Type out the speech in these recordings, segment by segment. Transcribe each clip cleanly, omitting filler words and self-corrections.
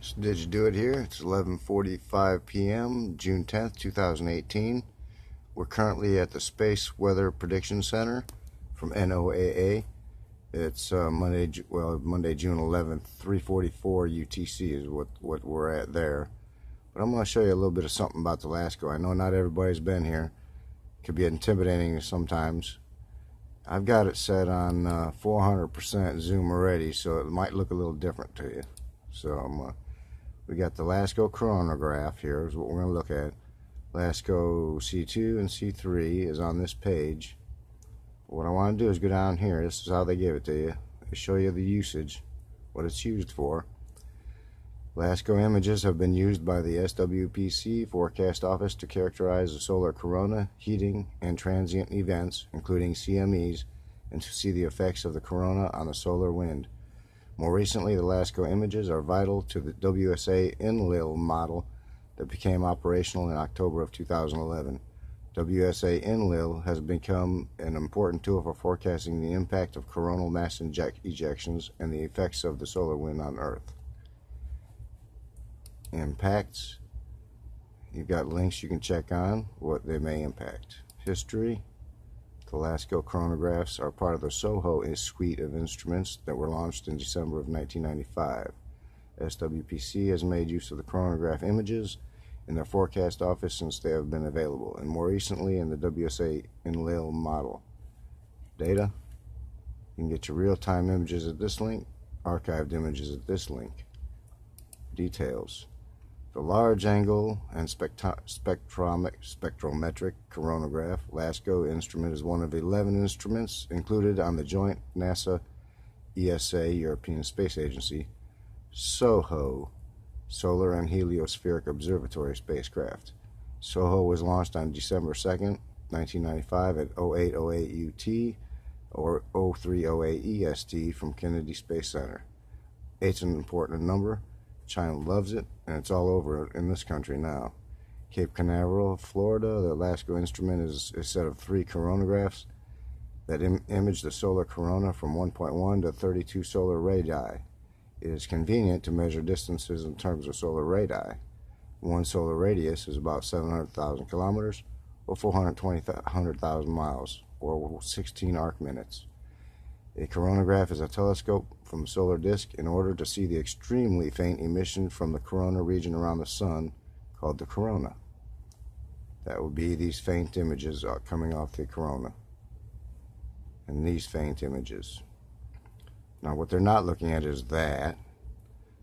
So did you do it here? It's 11:45 p.m. June 10th, 2018. We're currently at the Space Weather Prediction Center from NOAA. It's Monday, June 11th, 3:44 UTC is what we're at there. But I'm going to show you a little bit of something about the LASCO. I know not everybody's been here. It can be intimidating sometimes. I've got it set on 400% zoom already, so it might look a little different to you. So we got the LASCO coronagraph here is what we're going to look at. LASCO C2 and C3 is on this page. What I want to do is go down here. This is how they give it to you. They show you the usage, what it's used for. LASCO images have been used by the SWPC Forecast Office to characterize the solar corona, heating, and transient events, including CMEs, and to see the effects of the corona on the solar wind. More recently, the LASCO images are vital to the WSA Enlil model that became operational in October of 2011. WSA Enlil has become an important tool for forecasting the impact of coronal mass ejections and the effects of the solar wind on Earth. Impacts. You've got links you can check on what they may impact. History. The LASCO chronographs are part of the SOHO suite of instruments that were launched in December of 1995. SWPC has made use of the chronograph images in their forecast office since they have been available, and more recently in the WSA Enlil model. Data. You can get your real-time images at this link, archived images at this link. Details. The large angle and spectrometric coronagraph LASCO instrument is one of 11 instruments included on the joint NASA ESA European Space Agency SOHO Solar and Heliospheric Observatory spacecraft. SOHO was launched on December 2nd, 1995 at 0808 UT or 0308 EST from Kennedy Space Center. 8's an important number. China loves it, and it's all over in this country now. Cape Canaveral, Florida, the LASCO instrument is a set of 3 coronagraphs that image the solar corona from 1.1 to 32 solar radii. It is convenient to measure distances in terms of solar radii. One solar radius is about 700,000 kilometers, or 420,000 miles, or 16 arc minutes. A coronagraph is a telescope from a solar disk in order to see the extremely faint emission from the corona region around the sun called the corona. That would be these faint images coming off the corona. And these faint images. Now what they're not looking at is that.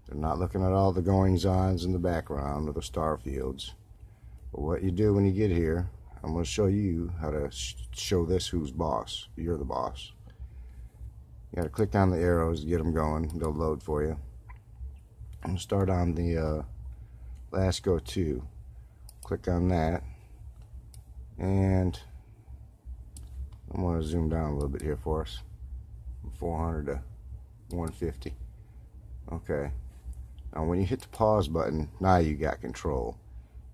They're not looking at all the goings-ons in the background of the star fields. But what you do when you get here, I'm going to show you how to show this who's boss. You're the boss. You got to click on the arrows to get them going. They'll load for you. I'm going to start on the LASCO 2. Click on that. And I'm going to zoom down a little bit here for us. From 400 to 150. Okay. Now when you hit the pause button, now you got control.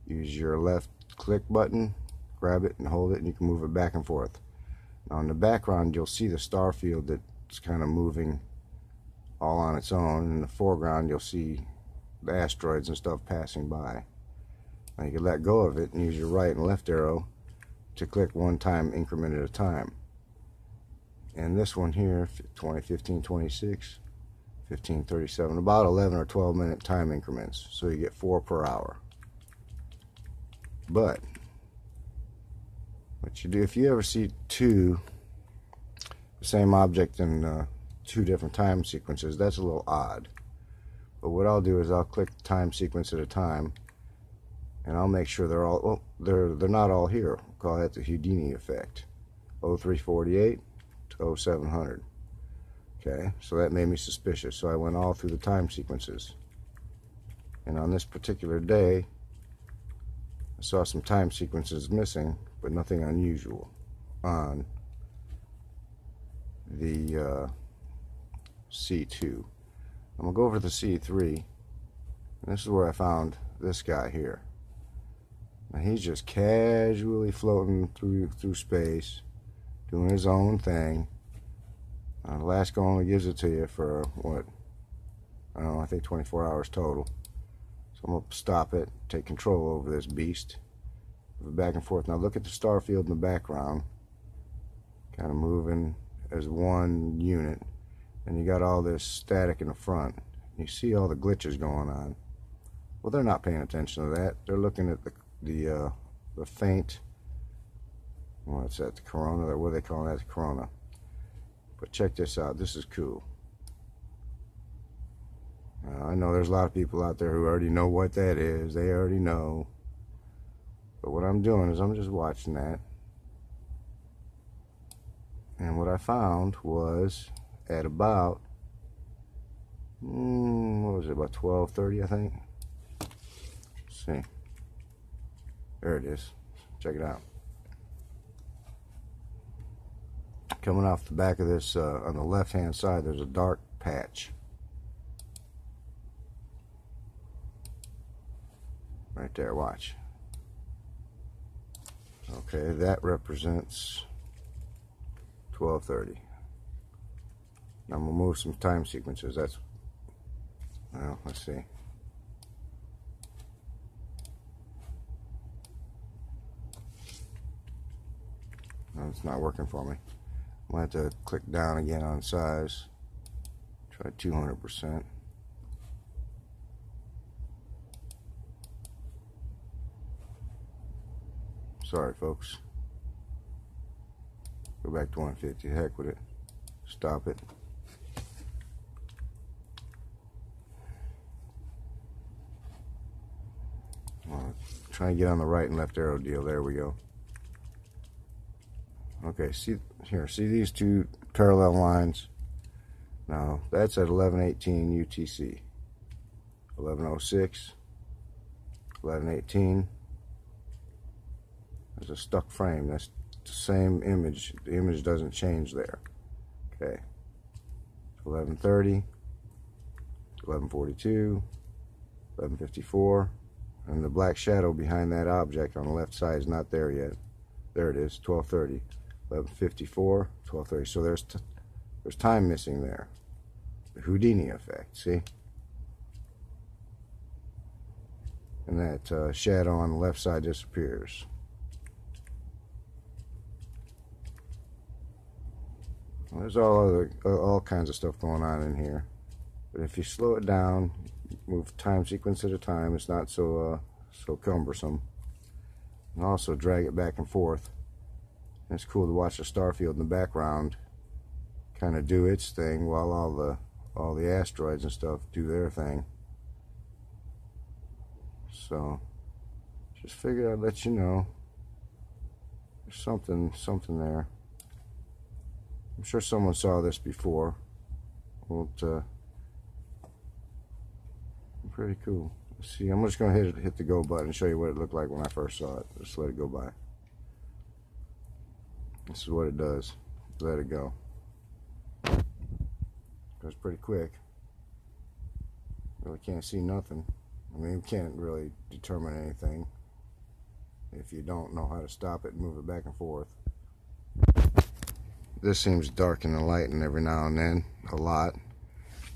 Use your left click button, grab it and hold it, and you can move it back and forth. Now in the background you'll see the star field that it's kind of moving all on its own. In the foreground you'll see the asteroids and stuff passing by. Now you can let go of it and use your right and left arrow to click one time increment at a time. And this one here, 1526, 1537, about 11 or 12 minute time increments, so you get 4 per hour. But what you do, if you ever see the same object in 2 different time sequences, that's a little odd. But what I'll do is I'll click time sequence at a time, and I'll make sure they're all, well, they're not all here. We'll call that the Houdini effect. 0348 to 0700. Okay, so that made me suspicious, so I went all through the time sequences. And on this particular day, I saw some time sequences missing, but nothing unusual on the C2. I'm going to go over to the C3, and this is where I found this guy here. Now he's just casually floating through space, doing his own thing. LASCO only gives it to you for what, I don't know, I think 24 hours total. So I'm going to stop it, take control over this beast, move it back and forth. Now look at the star field in the background, kind of moving as one unit, and you got all this static in the front. You see all the glitches going on. Well, they're not paying attention to that. They're looking at the faint, what's that, the corona, what are they calling that, the corona. But check this out, this is cool. I know there's a lot of people out there who already know what that is. They already know. But what I'm doing is I'm just watching that. And what I found was at about, what was it, about 12:30, I think? Let's see. There it is. Check it out. Coming off the back of this, on the left-hand side, there's a dark patch. Right there, watch. Okay, that represents 12:30. Now I'm going to move some time sequences. That's, well, let's see. No, it's not working for me. I'm going to have to click down again on size. Try 200%. Sorry, folks. Go back to 150. Heck with it. Stop it. Try and get on the right and left arrow deal. There we go. Okay, see here. See these two parallel lines? Now that's at 11:18 UTC. 11:06. 11:18. There's a stuck frame. That's the same image. The image doesn't change there. Okay. 11:30, 11:42, 11:54, and the black shadow behind that object on the left side is not there yet. There it is. 12:30, 11:54, 12:30. So there's time missing there. The Houdini effect. See? And that shadow on the left side disappears. There's all kinds of stuff going on in here, but if you slow it down, move time sequence at a time, it's not so cumbersome. And also drag it back and forth. And it's cool to watch the star field in the background kind of do its thing while all the asteroids and stuff do their thing. So just figured I'd let you know there's something there. I'm sure someone saw this before. Well, pretty cool. Let's see, I'm just going to hit the go button and show you what it looked like when I first saw it. Just let it go by. This is what it does. Let it go. Goes pretty quick. Really can't see nothing. I mean, you can't really determine anything if you don't know how to stop it and move it back and forth. This seems dark in the light and every now and then, a lot.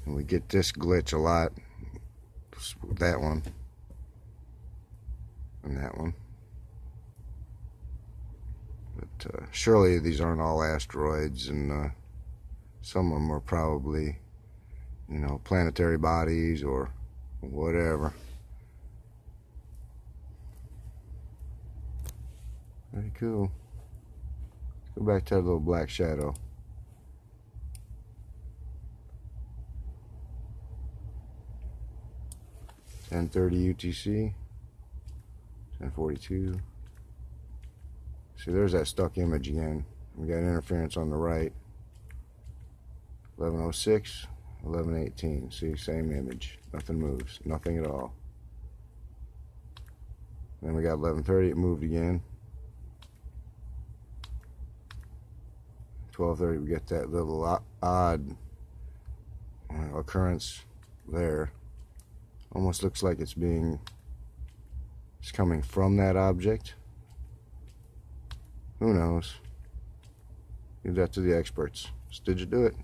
And we get this glitch a lot. That one. And that one. But surely these aren't all asteroids, and some of them are probably, you know, planetary bodies or whatever. Very cool. Go back to that little black shadow. (10:30 UTC). 10:42. See, there's that stuck image again. We got interference on the right. 11:06, 11:18. See, same image. Nothing moves. Nothing at all. Then we got 11:30. It moved again. 12:30, we get that little odd occurrence there. Almost looks like it's coming from that object. Who knows? Leave that to the experts. Did you do it?